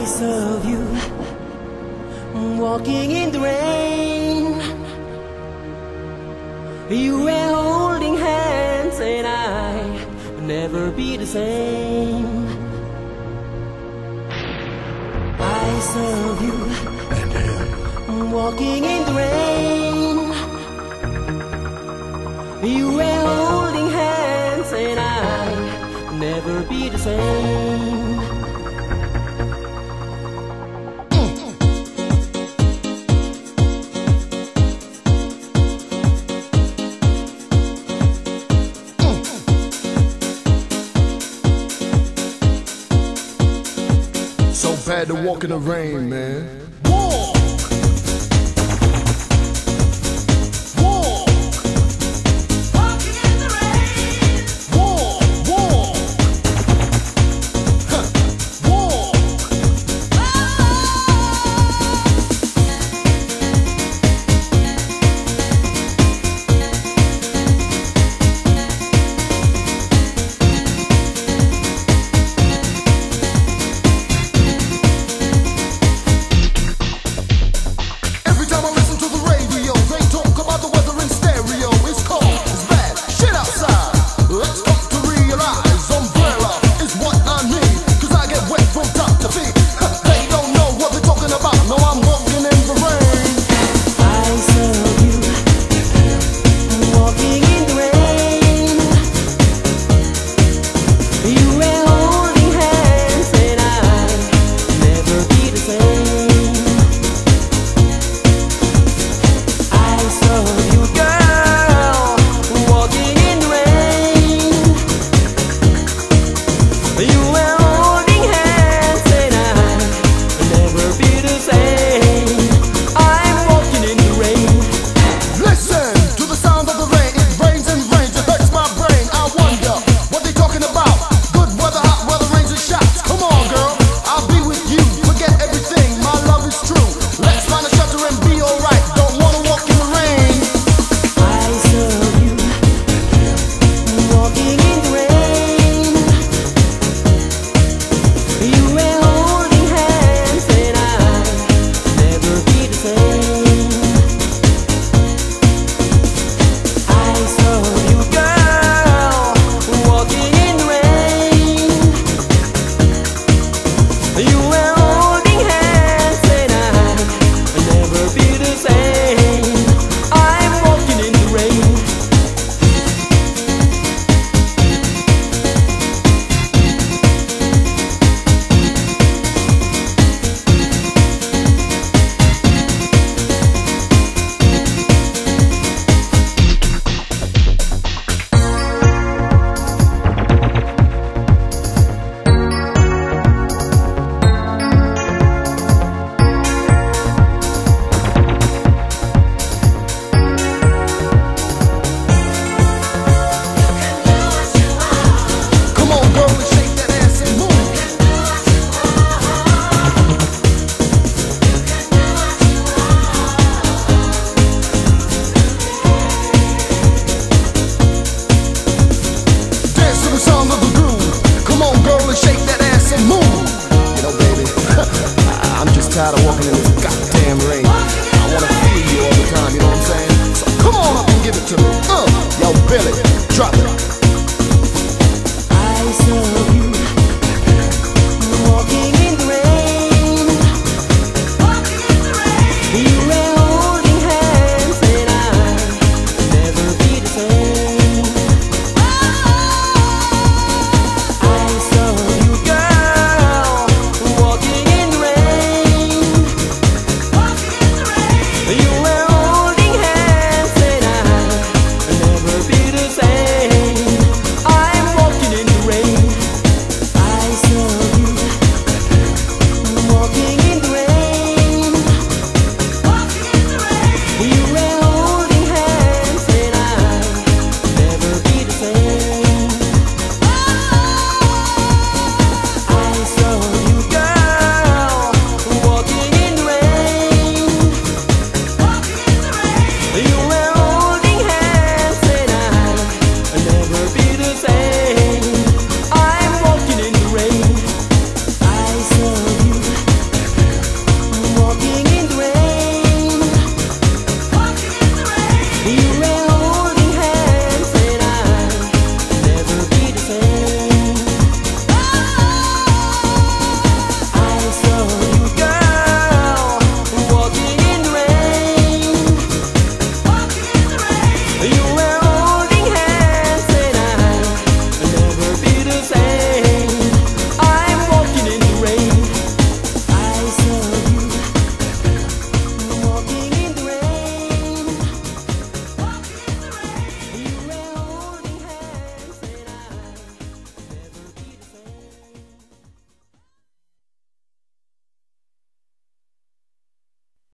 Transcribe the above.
eyes of you walking in the rain. You were holding hands and I would never be the same. Eyes of you walking in the rain. You were holding hands and I would never be the same. So bad to walk in the rain, man. Tired of walking in this goddamn rain. I wanna feel you all the time, you know what I'm saying? So come on up and give it to me. Yo, Billy.